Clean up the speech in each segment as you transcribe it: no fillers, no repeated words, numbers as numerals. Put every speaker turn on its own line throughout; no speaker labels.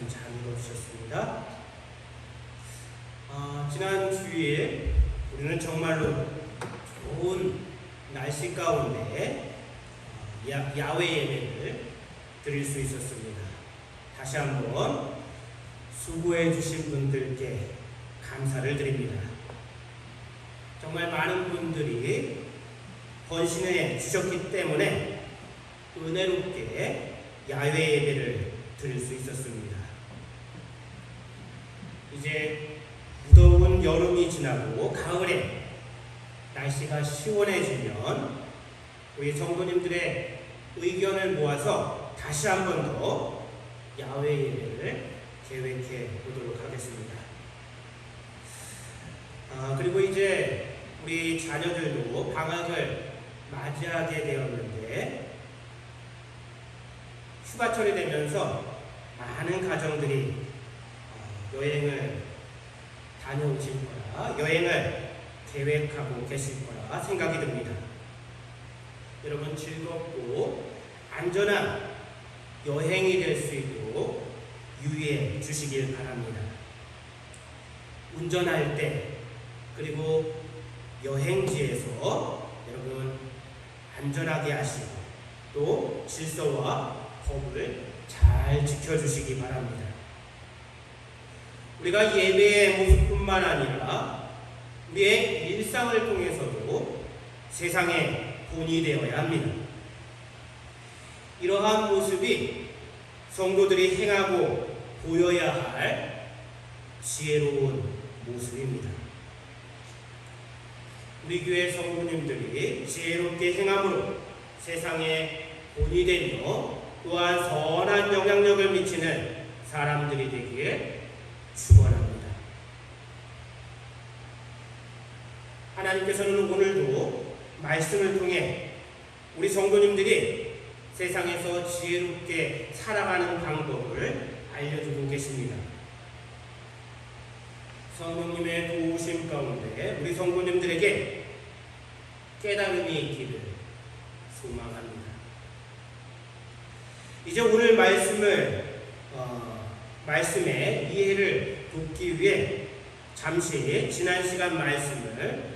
말씀 잘 읽어주셨습니다. 지난 주일 우리는 정말로 좋은 날씨 가운데 야외 예배를 드릴 수 있었습니다. 다시 한번 수고해 주신 분들께 감사를 드립니다. 정말 많은 분들이 헌신해 주셨기 때문에 은혜롭게 야외 예배를 드릴 수 있었습니다. 이제 무더운 여름이 지나고 가을에 날씨가 시원해지면 우리 성도님들의 의견을 모아서 다시 한 번 더 야외 예배를 계획해 보도록 하겠습니다. 그리고 이제 우리 자녀들도 방학을 맞이하게 되었는데 휴가철이 되면서 많은 가정들이 여행을 다녀오실 거라, 여행을 계획하고 계실 거라 생각이 듭니다. 여러분 즐겁고 안전한 여행이 될 수 있도록 유의해 주시길 바랍니다. 운전할 때 그리고 여행지에서 여러분 안전하게 하시고 또 질서와 법을 잘 지켜주시기 바랍니다. 우리가 예배의 모습뿐만 아니라 우리의 일상을 통해서도 세상의 본이 되어야 합니다. 이러한 모습이 성도들이 행하고 보여야 할 지혜로운 모습입니다. 우리 교회 성도님들이 지혜롭게 행함으로 세상의 본이 되며 또한 선한 영향력을 미치는 사람들이 되기에 축원합니다. 하나님께서는 오늘도 말씀을 통해 우리 성도님들이 세상에서 지혜롭게 살아가는 방법을 알려주고 계십니다. 성령님의 도우심 가운데 우리 성도님들에게 깨달음이 있기를 소망합니다. 이제 오늘 말씀의 이해를 돕기 위해 잠시 지난 시간 말씀을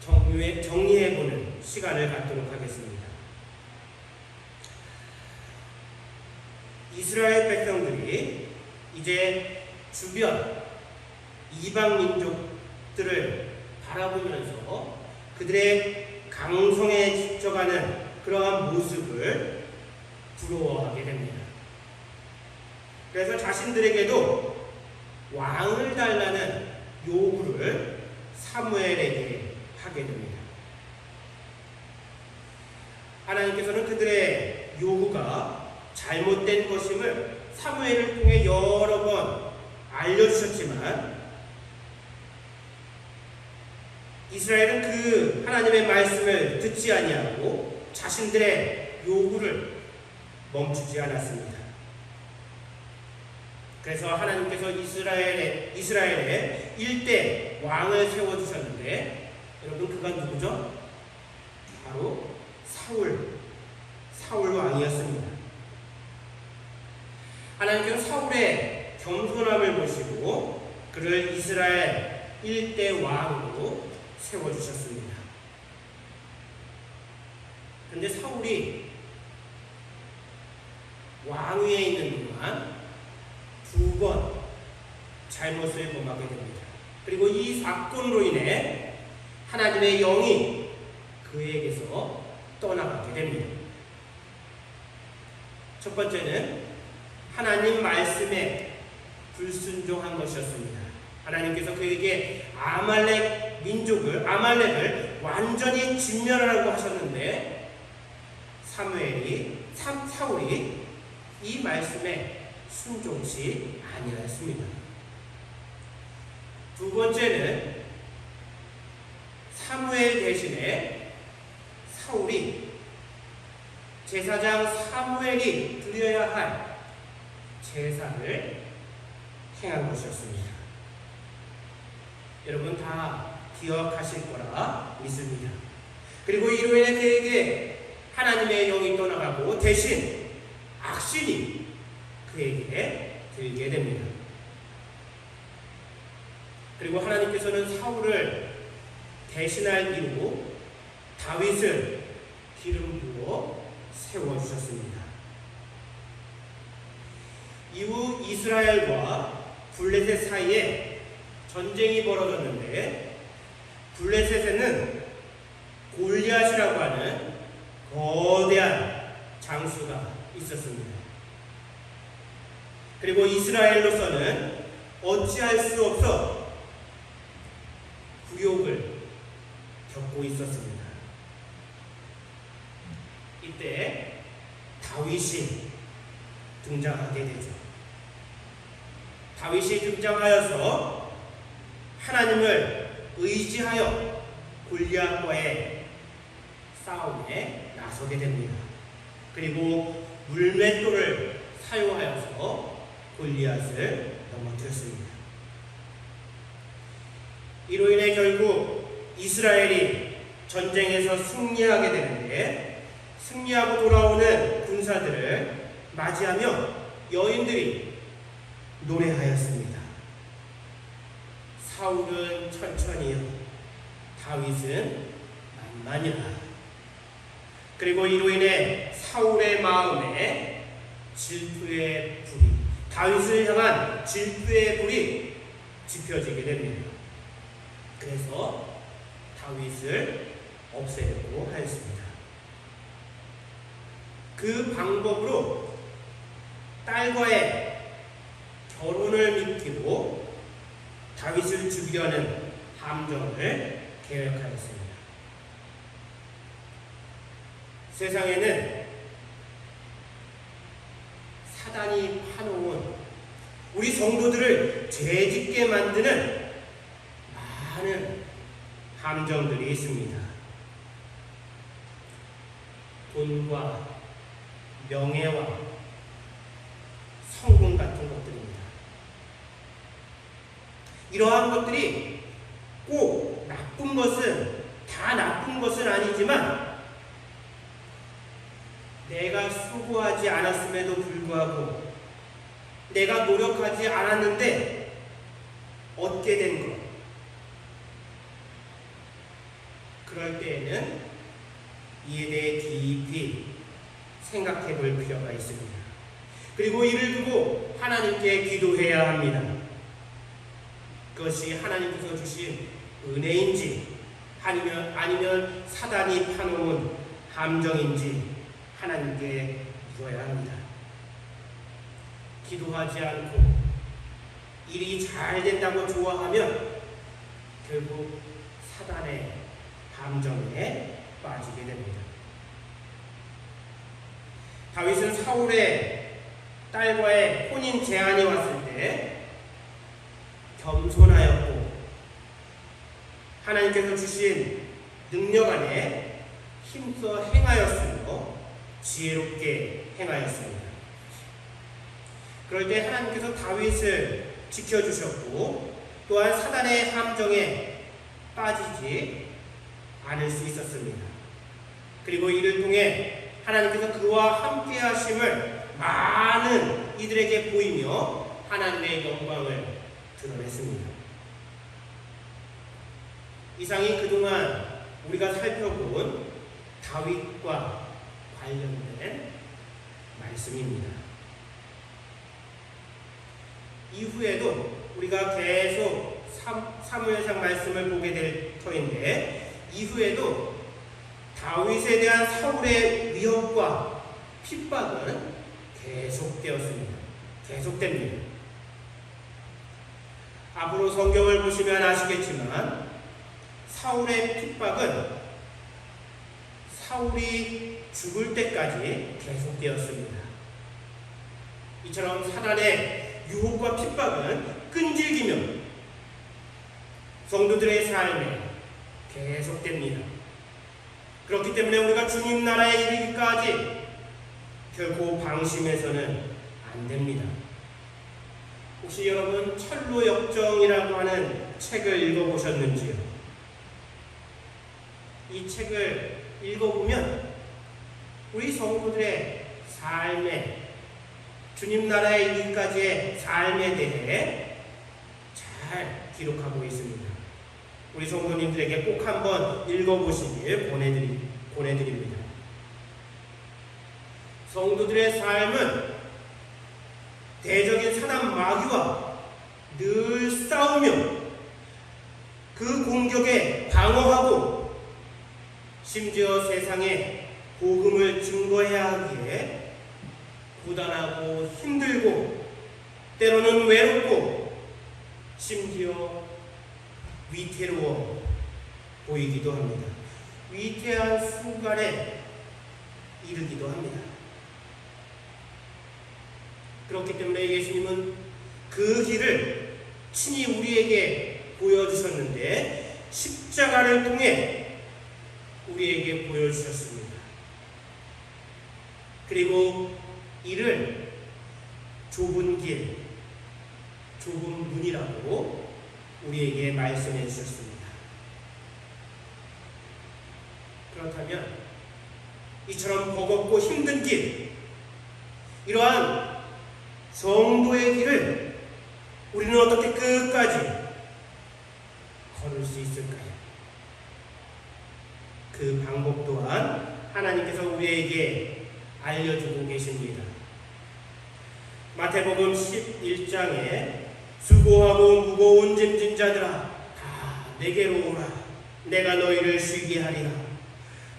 정리해보는 시간을 갖도록 하겠습니다. 이스라엘 백성들이 이제 주변 이방 민족들을 바라보면서 그들의 강성에 지쳐가는 그러한 모습을 부러워하게 됩니다. 그래서 자신들에게도 왕을 달라는 요구를 사무엘에게 하게 됩니다. 하나님께서는 그들의 요구가 잘못된 것임을 사무엘을 통해 여러 번 알려주셨지만 이스라엘은 그 하나님의 말씀을 듣지 아니하고 자신들의 요구를 멈추지 않았습니다. 그래서 하나님께서 이스라엘에 일대 왕을 세워주셨는데 여러분 그가 누구죠? 바로 사울 왕이었습니다. 하나님께서 사울의 겸손함을 보시고 그를 이스라엘 일대 왕으로 세워주셨습니다. 그런데 사울이 왕위에 있는 동안 두 번 잘못을 범하게 됩니다. 그리고 이 사건으로 인해 하나님의 영이 그에게서 떠나가게 됩니다. 첫 번째는 하나님 말씀에 불순종한 것이었습니다. 하나님께서 그에게 아말렉을 완전히 진멸하라고 하셨는데 사울이 이 말씀에 순종치 아니하였습니다. 두 번째는 사무엘 대신에 사울이 제사장 사무엘이 드려야 할 제사를 행한 것이었습니다. 여러분 다 기억하실 거라 믿습니다. 그리고 이로 인해 그에게 하나님의 영이 떠나가고 대신 악신이 그에게 들게 됩니다. 그리고 하나님께서는 사울을 대신할 이로 다윗을 기름 부어 세워주셨습니다. 이후 이스라엘과 블레셋 사이에 전쟁이 벌어졌는데 블레셋에는 골리앗이라고 하는 거대한 장수가 있었습니다. 그리고 이스라엘로서는 어찌할 수 없어 굴욕을 겪고 있었습니다. 이때 다윗이 등장하게 되죠. 다윗이 등장하여서 하나님을 의지하여 골리앗과의 싸움에 나서게 됩니다. 그리고 물맷돌을 사용하여서 골리앗을 넘어뜨렸습니다. 이로 인해 결국 이스라엘이 전쟁에서 승리하게 되는데 승리하고 돌아오는 군사들을 맞이하며 여인들이 노래하였습니다. 사울은 천천히요, 다윗은 만만히라. 그리고 이로 인해 사울의 마음에 질투의 불이, 다윗을 향한 질투의 불이 지펴지게 됩니다. 그래서 다윗을 없애려고 하였습니다. 그 방법으로 딸과의 결혼을 미끼고 다윗을 죽이려는 함정을 계획하였습니다. 세상에는 사단이 파놓은 우리 성도들을 죄짓게 만드는 많은 함정들이 있습니다. 돈과 명예와 성공 같은 것들입니다. 이러한 것들이 꼭 나쁜 것은 다 나쁜 것은 아니지만 내가 수고하지 않았음에도 불구하고 내가 노력하지 않았는데 얻게 된 것, 그럴 때에는 이에 대해 깊이 생각해 볼 필요가 있습니다. 그리고 이를 두고 하나님께 기도해야 합니다. 그것이 하나님께서 주신 은혜인지 아니면 사단이 파놓은 함정인지 하나님께 물어야 합니다. 기도하지 않고 일이 잘 된다고 좋아하면 결국 사단의 함정에 빠지게 됩니다. 다윗은 사울의 딸과의 혼인 제안이 왔을 때 겸손하였고 하나님께서 주신 능력 안에 힘써 행하였으며 지혜롭게 행하였습니다. 그럴 때 하나님께서 다윗을 지켜주셨고 또한 사단의 함정에 빠지지 않을 수 있었습니다. 그리고 이를 통해 하나님께서 그와 함께 하심을 많은 이들에게 보이며 하나님의 영광을 드러냈습니다. 이상이 그동안 우리가 살펴본 다윗과 관련된 말씀입니다. 이후에도 우리가 계속 사무엘상 말씀을 보게 될 터인데 이후에도 다윗에 대한 사울의 위협과 핍박은 계속됩니다. 앞으로 성경을 보시면 아시겠지만 사울의 핍박은 사울이 죽을 때까지 계속되었습니다. 이처럼 사단의 유혹과 핍박은 끈질기며 성도들의 삶에 계속됩니다. 그렇기 때문에 우리가 주님 나라에 이르기까지 결코 방심해서는 안 됩니다. 혹시 여러분 철로 역정이라고 하는 책을 읽어보셨는지요? 이 책을 읽어보면 우리 성도들의 삶에 주님 나라에 이르기까지의 삶에 대해 잘 기록하고 있습니다. 우리 성도님들에게 꼭 한번 읽어보시길 권해드립니다. 성도들의 삶은 대적인 사단 마귀와 늘 싸우며 그 공격에 방어하고 심지어 세상에 복음을 증거해야 하기에 고단하고 힘들고 때로는 외롭고 심지어 위태로워 보이기도 합니다. 위태한 순간에 이르기도 합니다. 그렇기 때문에 예수님은 그 길을 친히 우리에게 보여주셨는데 십자가를 통해 우리에게 보여주셨습니다. 그리고 이를 좁은 길, 좁은 문이라고 우리에게 말씀해 주셨습니다. 그렇다면 이처럼 버겁고 힘든 길, 이러한 성도의 길을 우리는 어떻게 끝까지 걸을 수 있을까요? 그 방법 또한 하나님께서 우리에게 알려주고 계십니다. 마태복음 11장에 수고하고 무거운 짐진 자들아 다 내게로 오라. 내가 너희를 쉬게 하리라.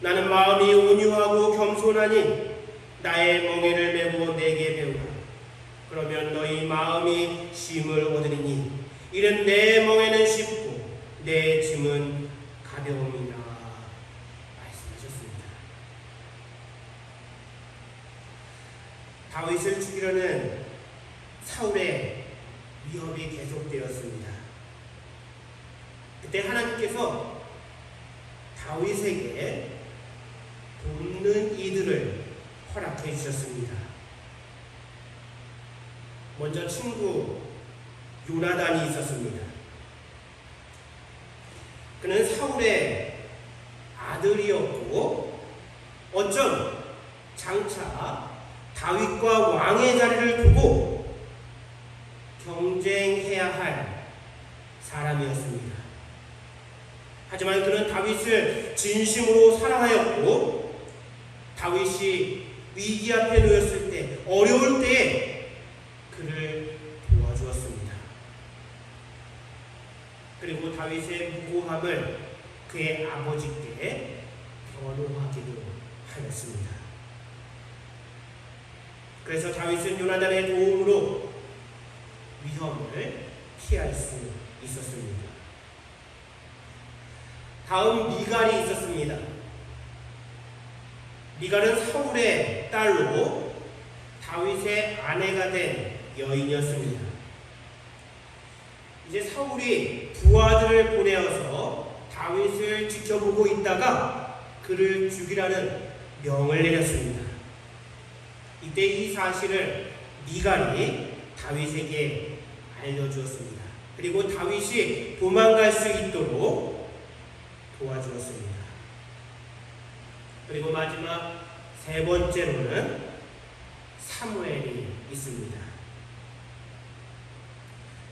나는 마음이 온유하고 겸손하니 나의 멍에를 메고 내게 배우라. 그러면 너희 마음이 쉼을 얻으리니 이는 내 멍에는 쉽고 내 짐은 가벼움이라 말씀하셨습니다. 다윗을 죽이려는 사울의 위협이 계속되었습니다. 그때 하나님께서 다윗에게 돕는 이들을 허락해 주셨습니다. 먼저 친구 요나단이 있었습니다. 그는 사울의 아들이었고 어쩜 장차 다윗과 왕의 자리를 두고 경쟁해야 할 사람이었습니다. 하지만 그는 다윗을 진심으로 사랑하였고 다윗이 위기 앞에 놓였을 때, 어려울 때에 그를 도와주었습니다. 그리고 다윗의 무고함을 그의 아버지께 변호하기도 하였습니다. 그래서 다윗은 요나단의 도움으로 위험을 피할 수 있었습니다. 다음 미갈이 있었습니다. 미갈은 사울의 딸로 다윗의 아내가 된 여인이었습니다. 이제 사울이 부하들을 보내어서 다윗을 지켜보고 있다가 그를 죽이라는 명을 내렸습니다. 이때 이 사실을 미갈이 다윗에게 알려주었습니다. 그리고 다윗이 도망갈 수 있도록 도와주었습니다. 그리고 마지막 세 번째로는 사무엘이 있습니다.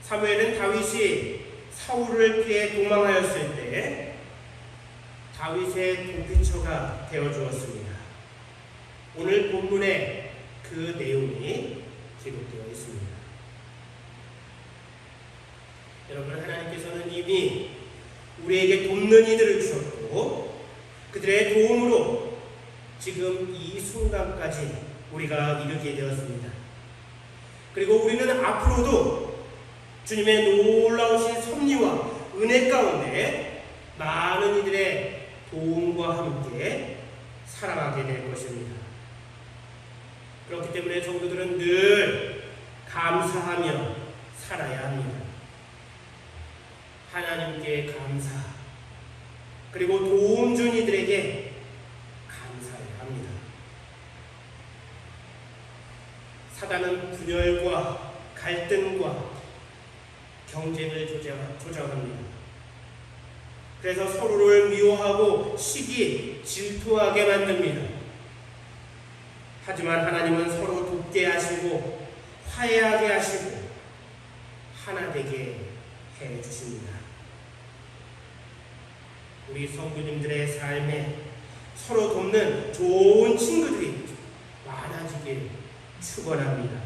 사무엘은 다윗이 사울을 피해 도망하였을 때 다윗의 도피처가 되어주었습니다. 오늘 본문에 그 내용이 기록되어 있습니다. 여러분, 하나님께서는 이미 우리에게 돕는 이들을 주셨고 그들의 도움으로 지금 이 순간까지 우리가 이르게 되었습니다. 그리고 우리는 앞으로도 주님의 놀라우신 섭리와 은혜 가운데 많은 이들의 도움과 함께 살아가게 될 것입니다. 그렇기 때문에 성도들은 늘 감사하며 살아야 합니다. 하나님께 감사, 그리고 도움 준 이들에게 감사해야 합니다. 사단은 분열과 갈등과 경쟁을 조장합니다. 그래서 서로를 미워하고 시기, 질투하게 만듭니다. 하지만 하나님은 서로 돕게 하시고 화해하게 하시고 하나 되게 해 주십니다. 우리 성도님들의 삶에 서로 돕는 좋은 친구들이 많아지길 축원합니다.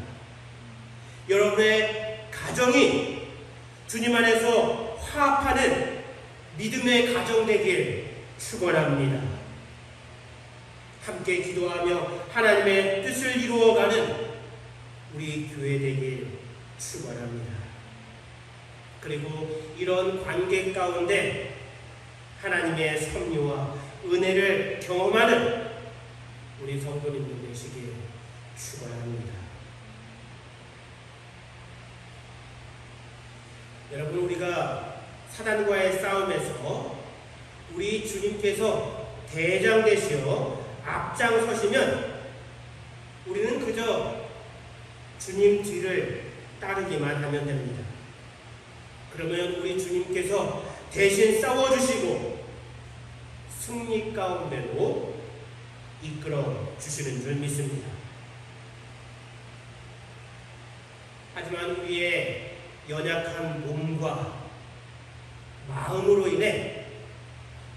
여러분의 가정이 주님 안에서 화합하는 믿음의 가정 되길 축원합니다. 함께 기도하며 하나님의 뜻을 이루어가는 우리 교회 되길 축원합니다. 그리고 이런 관계 가운데 하나님의 섭리와 은혜를 경험하는 우리 성도님들 되시길 축원합니다. 여러분, 우리가 사단과의 싸움에서 우리 주님께서 대장 되시어 앞장서시면 우리는 그저 주님 뒤를 따르기만 하면 됩니다. 그러면 우리 주님께서 대신 싸워주시고 승리 가운데로 이끌어 주시는 줄 믿습니다. 하지만 우리의 연약한 몸과 마음으로 인해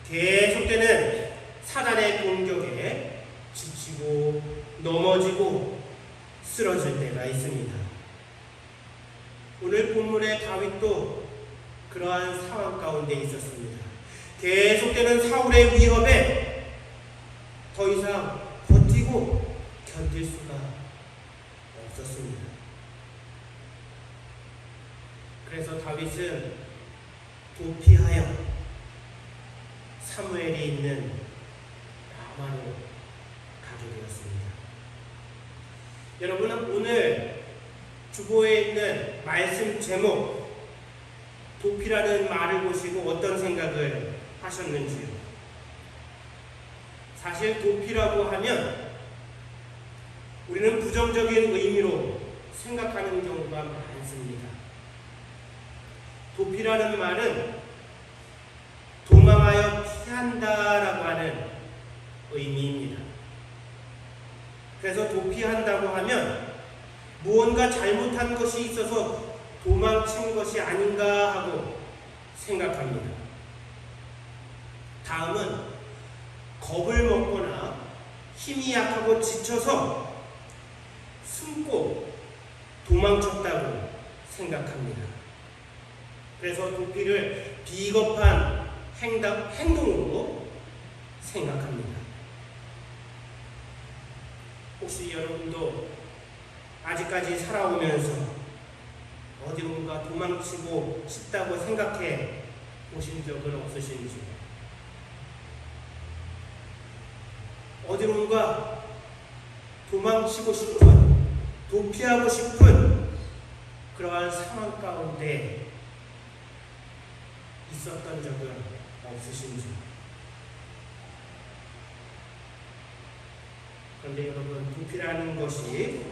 계속되는 사단의 공격에 지치고 넘어지고 쓰러질 때가 있습니다. 오늘 본문의 다윗도 그러한 상황 가운데 있었습니다. 계속되는 사울의 위협에 더 이상 버티고 견딜 수가 없었습니다. 그래서 다윗은 도피하여 사무엘이 있는 라마로 가게 되었습니다. 여러분은 오늘 주보에 있는 말씀 제목 도피라는 말을 보시고 어떤 생각을 하셨는지요? 사실 도피라고 하면 우리는 부정적인 의미로 생각하는 경우가 많습니다. 도피라는 말은 도망하여 피한다라고 하는 의미입니다. 그래서 도피한다고 하면 무언가 잘못한 것이 있어서 도망친 것이 아닌가 하고 생각합니다. 다음은 겁을 먹거나 힘이 약하고 지쳐서 숨고 도망쳤다고 생각합니다. 그래서 도피를 비겁한 행동으로 생각합니다. 혹시 여러분도 아직까지 살아오면서 어디론가 도망치고 싶다고 생각해 보신 적은 없으신지요? 어디론가 도망치고 싶은, 도피하고 싶은 그러한 상황 가운데 있었던 적은 없으신지요? 그런데 여러분, 도피라는 것이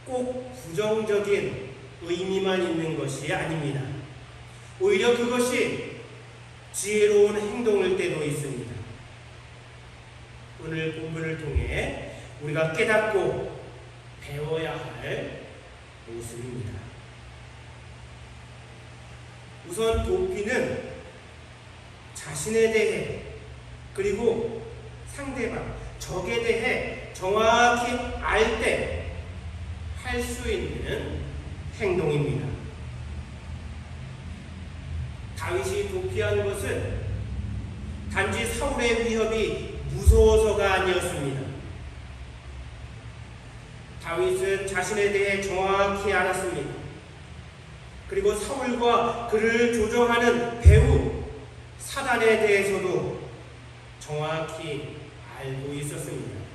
꼭 부정적인 의미만 있는 것이 아닙니다. 오히려 그것이 지혜로운 행동일 때도 있습니다. 오늘 본문을 통해 우리가 깨닫고 배워야 할 모습입니다. 우선 도피는 자신에 대해 그리고 상대방, 적에 대해 정확히 알 때 할 수 있는 행동입니다. 다윗이 도피한 것은 단지 사울의 위협이 무서워서가 아니었습니다. 다윗은 자신에 대해 정확히 알았습니다. 그리고 사울과 그를 조종하는 배후 사단에 대해서도 정확히 알고 있었습니다.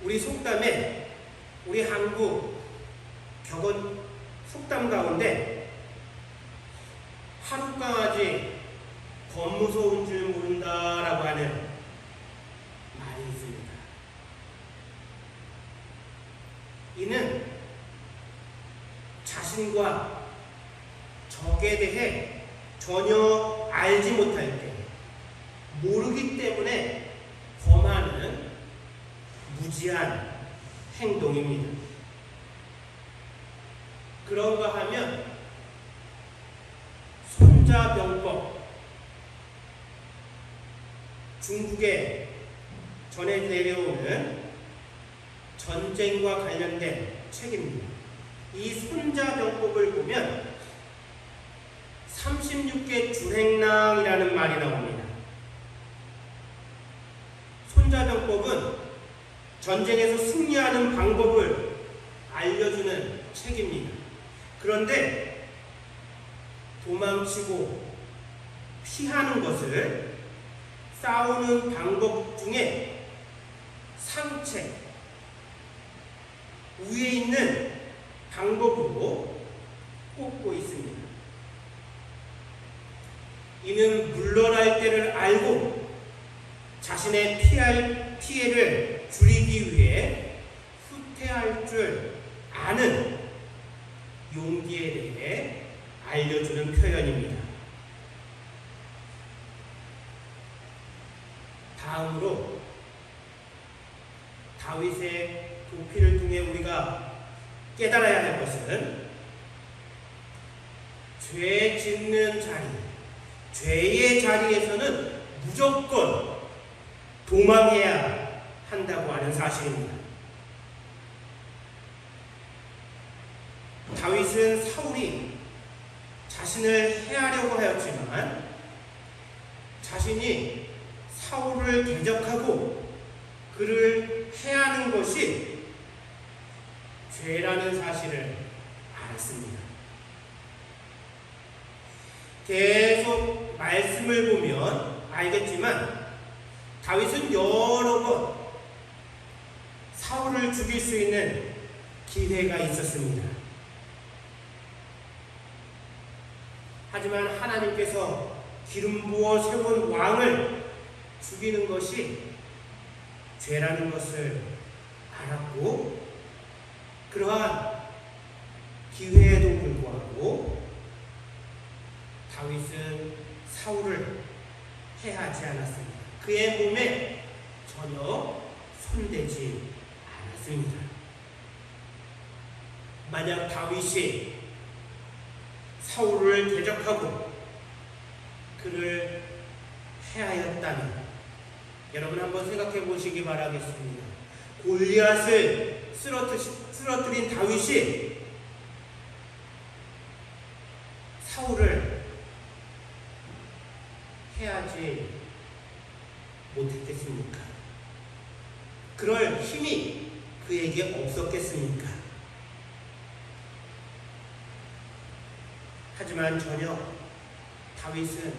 우리 속담에, 우리 한국 격언 속담 가운데 하룻강아지 겁무서운 줄 모른다라고 하는 말이 있습니다. 이는 자신과 적에 대해 전혀 알지 못할 때, 모르기 때문에 범하는 무지한 행동입니다. 그런가 하면 손자병법, 중국에 전해 내려오는 전쟁과 관련된 책입니다. 이 손자병법을 보면 36개 주행랑이라는 말이 나옵니다. 손자병법은 전쟁에서 승리하는 방법을 알려주는 책입니다. 그런데 도망치고 피하는 것을 싸우는 방법 중에 상책, 위에 있는 방법으로 꼽고 있습니다. 이는 물러날 때를 알고 자신의 피해를 줄이기 위해 후퇴할 줄 아는 용기에 대해 알려주는 표현입니다. 다음으로 다윗의 도피를 통해 우리가 깨달아야 할 것은 죄 짓는 자리, 죄의 자리에서는 무조건 도망해야 한다고 하는 사실입니다. 다윗은 사울이 자신을 해하려고 하였지만 자신이 사울을 대적하고 그를 해하는 것이 죄라는 사실을 알았습니다. 계속 말씀을 보면 알겠지만 다윗은 여러 번 사울을 죽일 수 있는 기회가 있었습니다. 하지만 하나님께서 기름 부어 세운 왕을 죽이는 것이 죄라는 것을 알았고 그러한 기회에도 불구하고 다윗은 사울을 해하지 않았습니다. 그의 몸에 전혀 손대지 않았습니다. 만약 다윗이 사울을 대적하고 그를 해하였다면 여러분 한번 생각해 보시기 바라겠습니다. 골리앗을 쓰러뜨린 다윗이 사울을 해하지 못했겠습니까? 그럴 힘이 그에게 없었겠습니까? 하지만 전혀 다윗은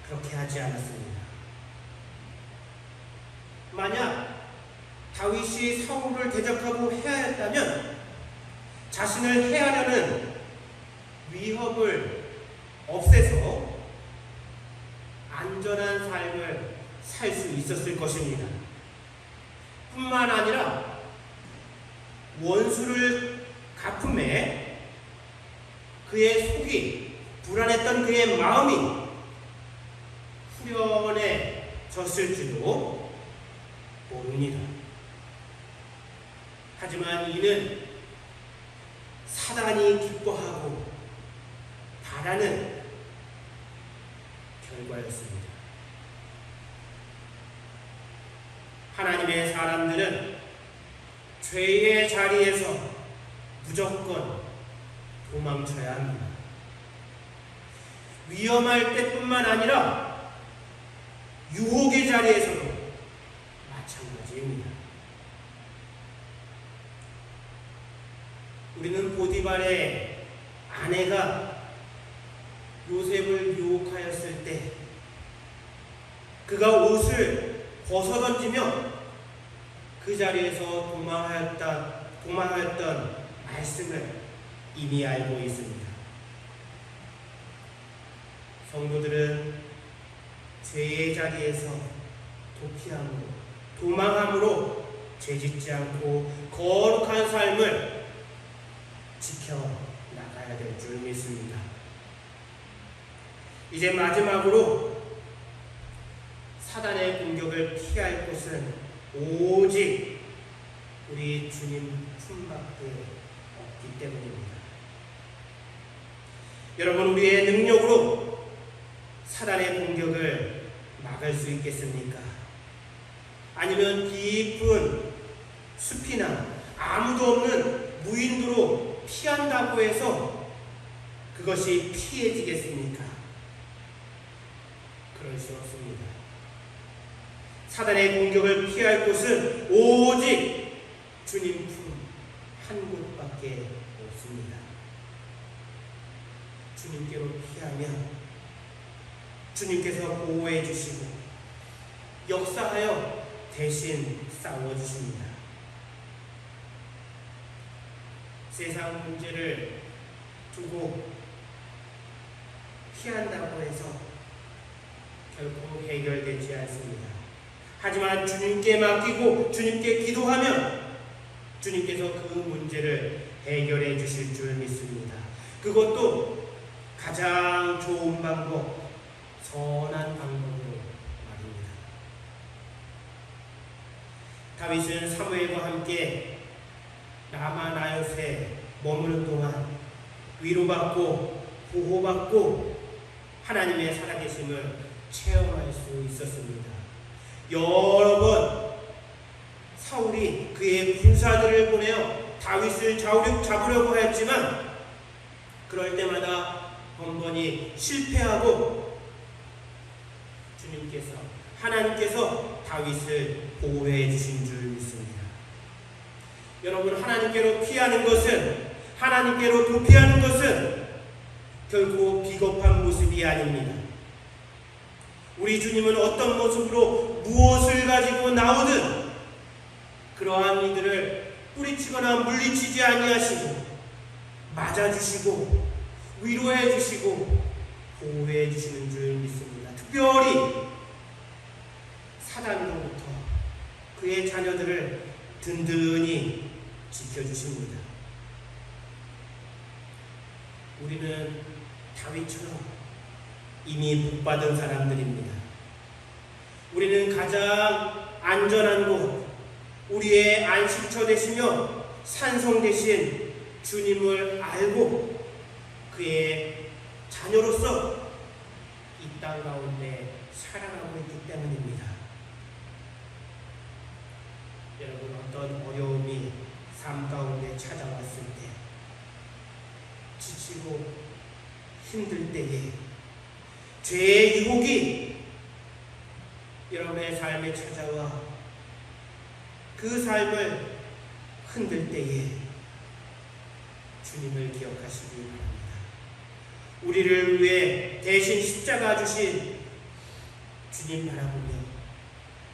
그렇게 하지 않았습니다. 만약 다윗이 사울을 대적하고 해하였다면 자신을 해하려는 위협을 없애서 안전한 삶을 살 수 있었을 것입니다. 뿐만 아니라 원수를 갚음에 그의 속이 불안했던 그의 마음이 후련해졌을지도 모릅니다. 하지만 이는 사단이 기뻐하고 바라는 결과였습니다. 하나님의 사람들은 죄의 자리에서 무조건 도망쳐야 합니다. 위험할 때뿐만 아니라 유혹의 자리에서도 마찬가지입니다. 우리는 보디발의 아내가 요셉을 유혹하였을 때 그가 옷을 벗어던지며 그 자리에서 도망하였던 말씀을 이미 알고 있습니다. 성도들은 죄의 자리에서 도피함으로 도망함으로 죄짓지 않고 거룩한 삶을 지켜나가야 될 줄 믿습니다. 이제 마지막으로 사단의 공격을 피할 것은 오직 우리 주님 품밖에 없기 때문입니다. 여러분, 우리의 능력으로 사단의 공격을 막을 수 있겠습니까? 아니면 깊은 숲이나 아무도 없는 무인도로 피한다고 해서 그것이 피해지겠습니까? 그럴 수 없습니다. 사단의 공격을 피할 곳은 오직 주님 품 한 곳밖에 없습니다. 주님께로 피하면 주님께서 보호해 주시고 역사하여 대신 싸워주십니다. 세상 문제를 두고 피한다고 해서 결코 해결되지 않습니다. 하지만 주님께 맡기고 주님께 기도하면 주님께서 그 문제를 해결해 주실 줄 믿습니다. 그것도 가장 좋은 방법, 선한 방법으로 말입니다. 다윗은 사무엘과 함께 라마 나요트에 머무는 동안 위로받고 보호받고 하나님의 살아계심을 체험할 수 있었습니다. 여러 번 사울이 그의 군사들을 보내어 다윗을 잡으려고 했지만 그럴 때마다 번번이 실패하고 하나님께서 다윗을 보호해 주신 줄 믿습니다. 여러분, 하나님께로 피하는 것은, 하나님께로 도피하는 것은 결코 비겁한 모습이 아닙니다. 우리 주님은 어떤 모습으로 무엇을 가지고 나오든 그러한 이들을 뿌리치거나 물리치지 아니하시고 맞아주시고 위로해 주시고 보호해 주시는 줄 믿습니다. 특별히 사단으로부터 그의 자녀들을 든든히 지켜주십니다. 우리는 다윗처럼 이미 복받은 사람들입니다. 우리는 가장 안전한 곳, 우리의 안식처 되시며 산성 되신 주님을 알고 그의 자녀로서 이 땅 가운데 살아가고 있기 때문입니다. 여러분, 어떤 어려움이 삶 가운데 찾아왔을 때, 지치고 힘들 때에, 죄의 유혹이 여러분의 삶에 찾아와 그 삶을 흔들 때에 주님을 기억하시기 바랍니다. 우리를 위해 대신 십자가 주신 주님 바라보며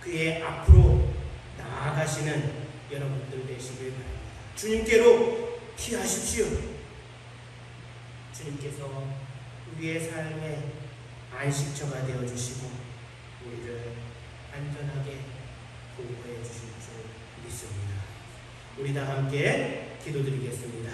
그의 앞으로 나아가시는 여러분들 되시길 바랍니다. 주님께로 피하십시오. 주님께서 우리의 삶의 안식처가 되어주시고 우리를 안전하게 보호해 주실 줄 믿습니다. 우리 다 함께 기도드리겠습니다.